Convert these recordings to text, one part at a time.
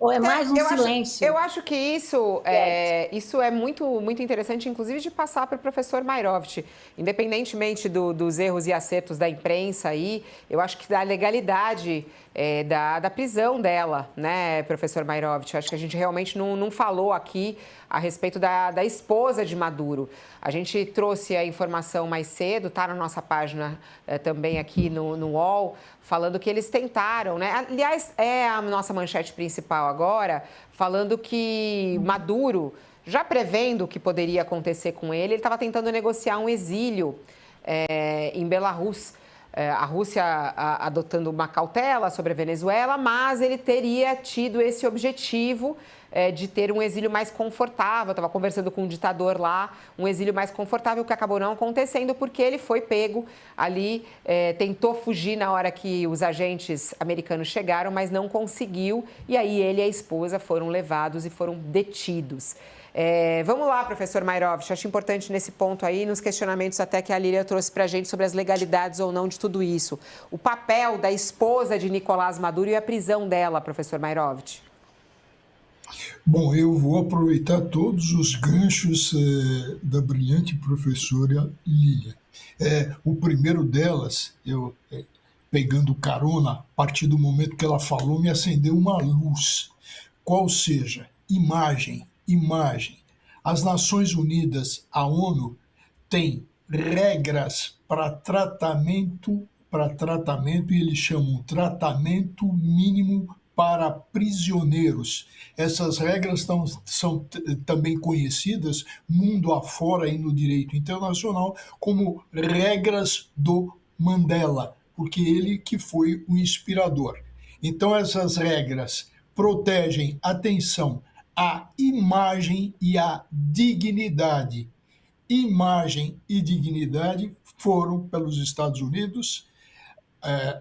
Ou é mais um Eu silêncio? acho que isso é muito, muito interessante, inclusive de passar para o professor Mairovitch. Independentemente dos erros e acertos da imprensa aí, eu acho que da legalidade da prisão dela, né, professor Mairovitch? Acho que a gente realmente não falou aqui a respeito da esposa de Maduro. A gente trouxe a informação mais cedo, tá na nossa página também aqui no UOL, falando que eles tentaram, né? Aliás, é a nossa manchete principal agora, falando que Maduro, já prevendo o que poderia acontecer com ele estava tentando negociar um exílio em Belarus. A Rússia adotando uma cautela sobre a Venezuela, mas ele teria tido esse objetivo de ter um exílio mais confortável. Estava conversando com um ditador lá, um exílio mais confortável, que acabou não acontecendo porque ele foi pego ali, tentou fugir na hora que os agentes americanos chegaram, mas não conseguiu. E aí ele e a esposa foram levados e foram detidos. Vamos lá, professor Mairovitch, acho importante nesse ponto aí, nos questionamentos até que a Lília trouxe para a gente sobre as legalidades ou não de tudo isso. O papel da esposa de Nicolás Maduro e a prisão dela, professor Mairovitch. Bom, eu vou aproveitar todos os ganchos da brilhante professora Lília. O primeiro delas, pegando carona, a partir do momento que ela falou, me acendeu uma luz. Qual seja, imagem, imagem. As Nações Unidas, a ONU, tem regras para tratamento, e eles chamam tratamento mínimo para prisioneiros. Essas regras são também conhecidas mundo afora e no direito internacional como regras do Mandela, porque ele que foi o inspirador. Então essas regras protegem, atenção, a imagem e a dignidade. Imagem e dignidade foram pelos Estados Unidos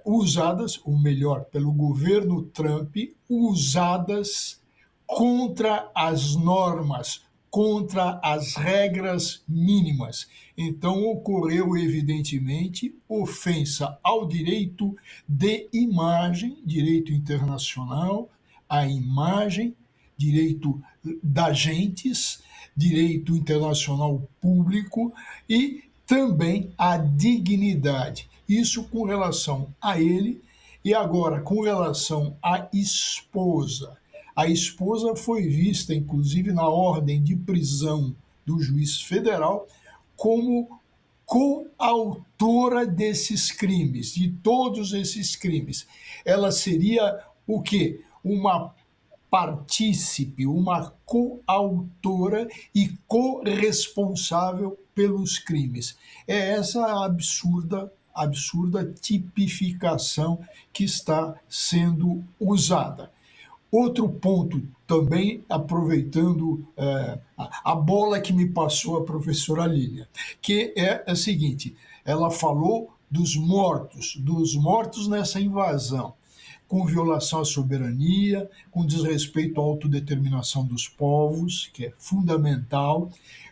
usadas, ou melhor, pelo governo Trump, usadas contra as normas, contra as regras mínimas. Então, ocorreu, evidentemente, ofensa ao direito de imagem, direito internacional, à imagem, direito da agentes, direito internacional público e também a dignidade. Isso com relação a ele e agora com relação à esposa. A esposa foi vista, inclusive, na ordem de prisão do juiz federal como coautora desses crimes, de todos esses crimes. Ela seria o quê? Uma partícipe, uma coautora e corresponsável pelos crimes. É essa absurda tipificação que está sendo usada. Outro ponto, também aproveitando a bola que me passou a professora Lília, que é a seguinte, ela falou dos mortos nessa invasão, com violação à soberania, com desrespeito à autodeterminação dos povos, que é fundamental.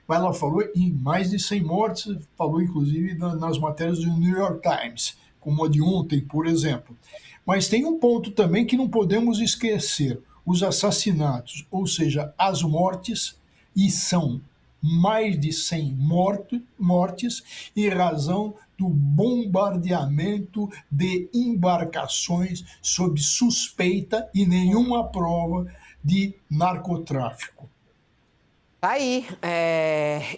Mas ela falou em mais de 100 mortes, falou inclusive nas matérias do New York Times, como a de ontem, por exemplo. Mas tem um ponto também que não podemos esquecer, os assassinatos, ou seja, as mortes, e são mais de 100 mortes em razão do bombardeamento de embarcações sob suspeita e nenhuma prova de narcotráfico. Aí,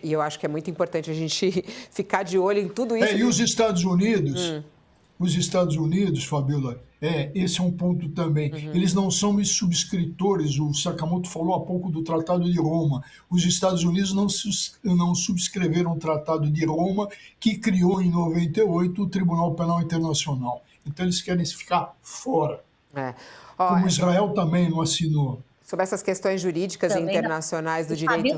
e eu acho que é muito importante a gente ficar de olho em tudo isso. E os Estados Unidos, Fabiola, esse é um ponto também. Eles não são os subscritores, o Sakamoto falou há pouco do Tratado de Roma. Os Estados Unidos não subscreveram o Tratado de Roma, que criou em 98 o Tribunal Penal Internacional. Então eles querem ficar fora. Como Israel também não assinou. Sobre essas questões jurídicas também e internacionais do direito.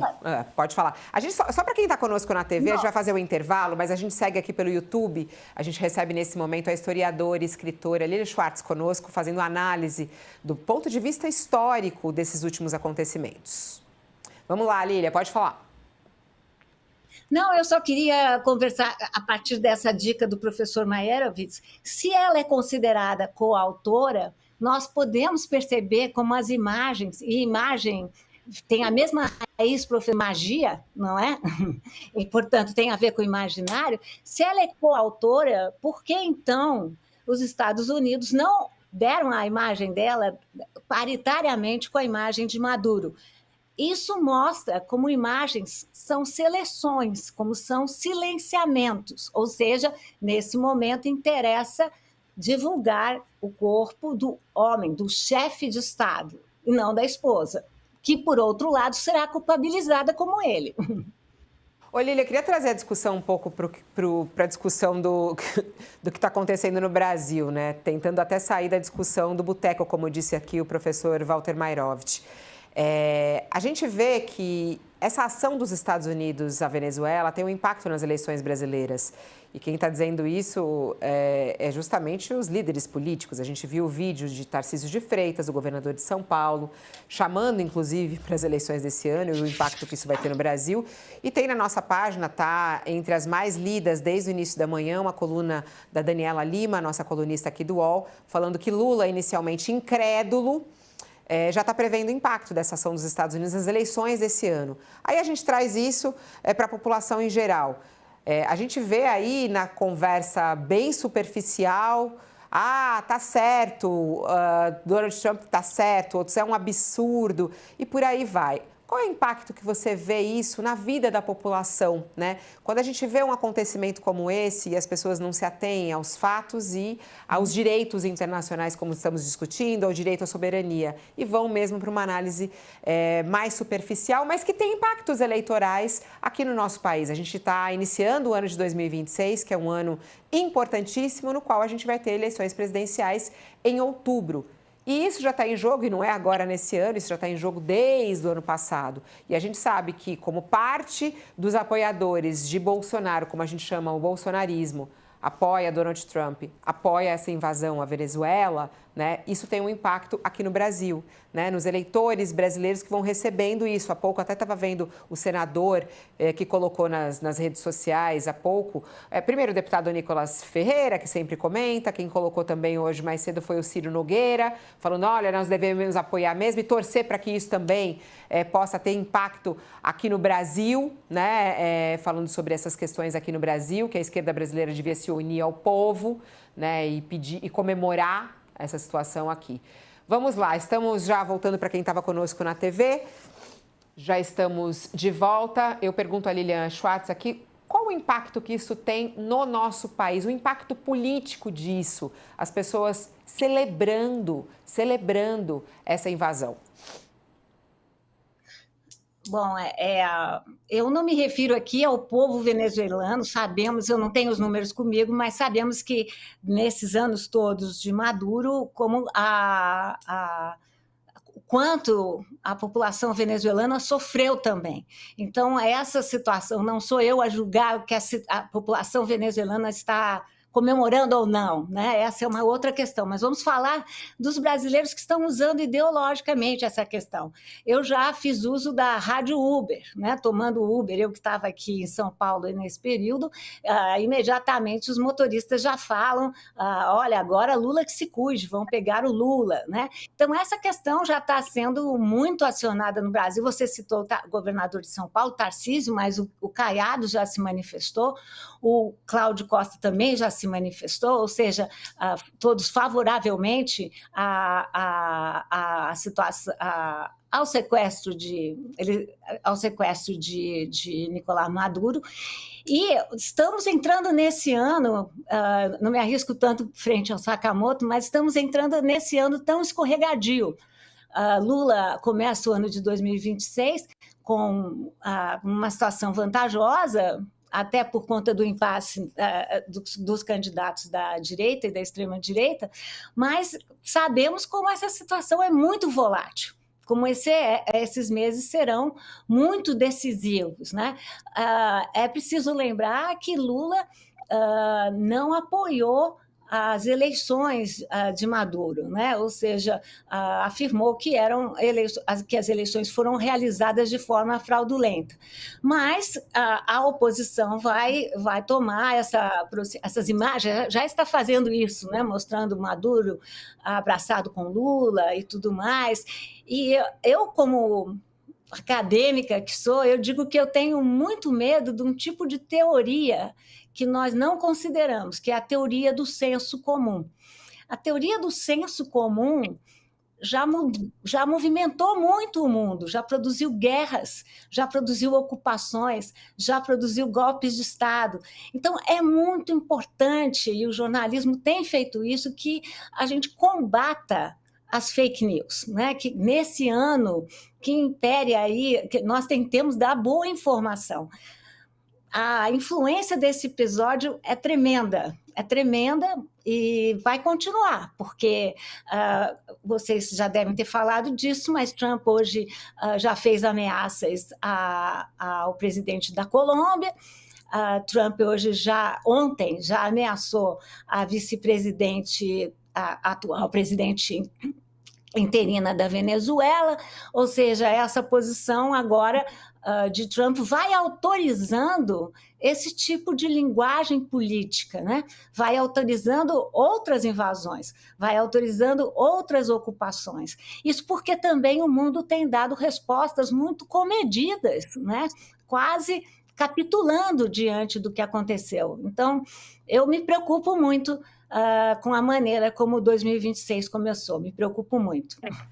Pode falar. A gente, só para quem está conosco na TV, a gente vai fazer o intervalo, mas a gente segue aqui pelo YouTube. A gente recebe nesse momento a historiadora e escritora Lília Schwartz conosco, fazendo análise do ponto de vista histórico desses últimos acontecimentos. Vamos lá, Lília, pode falar. Não, eu só queria conversar a partir dessa dica do professor Mairovitch, se ela é considerada coautora, nós podemos perceber como as imagens, e imagem tem a mesma raiz para magia, não é? E, portanto, tem a ver com o imaginário. Se ela é coautora, por que, então, os Estados Unidos não deram a imagem dela paritariamente com a imagem de Maduro? Isso mostra como imagens são seleções, como são silenciamentos, ou seja, nesse momento interessa divulgar o corpo do homem, do chefe de Estado, e não da esposa, que, por outro lado, será culpabilizada como ele. Ô, Lília, eu queria trazer a discussão um pouco para a discussão do que está acontecendo no Brasil, né? Tentando até sair da discussão do boteco, como disse aqui o professor Walter Mairovich. A gente vê que essa ação dos Estados Unidos à Venezuela tem um impacto nas eleições brasileiras. E quem está dizendo isso é justamente os líderes políticos. A gente viu vídeos de Tarcísio de Freitas, o governador de São Paulo, chamando, inclusive, para as eleições desse ano e o impacto que isso vai ter no Brasil. E tem na nossa página, tá, entre as mais lidas desde o início da manhã, uma coluna da Daniela Lima, nossa colunista aqui do UOL, falando que Lula, inicialmente incrédulo, já está prevendo o impacto dessa ação dos Estados Unidos nas eleições desse ano. Aí a gente traz isso para a população em geral. A gente vê aí na conversa bem superficial, tá certo, Donald Trump tá certo, outros é um absurdo, e por aí vai. Qual é o impacto que você vê isso na vida da população, né? Quando a gente vê um acontecimento como esse e as pessoas não se atêm aos fatos e aos direitos internacionais, como estamos discutindo, ao direito à soberania, e vão mesmo para uma análise mais superficial, mas que tem impactos eleitorais aqui no nosso país. A gente está iniciando o ano de 2026, que é um ano importantíssimo, no qual a gente vai ter eleições presidenciais em outubro. E isso já está em jogo, e não é agora nesse ano, isso já está em jogo desde o ano passado. E a gente sabe que, como parte dos apoiadores de Bolsonaro, como a gente chama o bolsonarismo, apoia Donald Trump, apoia essa invasão à Venezuela, né? Isso tem um impacto aqui no Brasil, né? Nos eleitores brasileiros que vão recebendo isso. Há pouco, até estava vendo o senador que colocou nas redes sociais, há pouco, primeiro o deputado Nicolas Ferreira, que sempre comenta, quem colocou também hoje mais cedo foi o Ciro Nogueira, falando, olha, nós devemos apoiar mesmo e torcer para que isso também possa ter impacto aqui no Brasil, né? Falando sobre essas questões aqui no Brasil, que a esquerda brasileira devia se unir ao povo, né? E pedir e comemorar essa situação aqui. Vamos lá, estamos já voltando para quem estava conosco na TV, já estamos de volta. Eu pergunto a Lilian Schwartz aqui, qual o impacto que isso tem no nosso país, o impacto político disso, as pessoas celebrando essa invasão? Bom, eu não me refiro aqui ao povo venezuelano, sabemos, eu não tenho os números comigo, mas sabemos que nesses anos todos de Maduro, como quanto a população venezuelana sofreu também. Então, essa situação, não sou eu a julgar o que a população venezuelana está comemorando ou não, né? Essa é uma outra questão, mas vamos falar dos brasileiros que estão usando ideologicamente essa questão. Eu já fiz uso da rádio Uber, né? Tomando Uber, eu que estava aqui em São Paulo nesse período, imediatamente os motoristas já falam, olha, agora Lula que se cuide, vão pegar o Lula, né? Então, essa questão já está sendo muito acionada no Brasil. Você citou o governador de São Paulo, Tarcísio, mas o Caiado já se manifestou, o Cláudio Costa também já se manifestou, ou seja, todos favoravelmente à situação, ao sequestro de Nicolás Maduro. E estamos entrando nesse ano, não me arrisco tanto frente ao Sakamoto, mas estamos entrando nesse ano tão escorregadio. Lula começa o ano de 2026 com uma situação vantajosa, até por conta do impasse dos candidatos da direita e da extrema-direita, mas sabemos como essa situação é muito volátil, como esses meses serão muito decisivos, né? É preciso lembrar que Lula não apoiou as eleições de Maduro, né? Ou seja, afirmou que que as eleições foram realizadas de forma fraudulenta. Mas a oposição vai tomar essas imagens, já está fazendo isso, né? Mostrando Maduro abraçado com Lula e tudo mais. E eu, como acadêmica que sou, eu digo que eu tenho muito medo de um tipo de teoria que nós não consideramos, que é a teoria do senso comum. A teoria do senso comum já movimentou muito o mundo, já produziu guerras, já produziu ocupações, já produziu golpes de Estado. Então, é muito importante, e o jornalismo tem feito isso, que a gente combata as fake news, né? Que nesse ano que impere aí, que nós tentemos dar boa informação. A influência desse episódio é tremenda e vai continuar, porque vocês já devem ter falado disso, mas Trump hoje já fez ameaças ao presidente da Colômbia. Trump ontem já ameaçou a vice-presidente, a atual presidente interina da Venezuela, ou seja, essa posição agora de Trump vai autorizando esse tipo de linguagem política, né? Vai autorizando outras invasões, vai autorizando outras ocupações. Isso porque também o mundo tem dado respostas muito comedidas, né? Quase capitulando diante do que aconteceu. Então, eu me preocupo muito com a maneira como 2026 começou, me preocupo muito.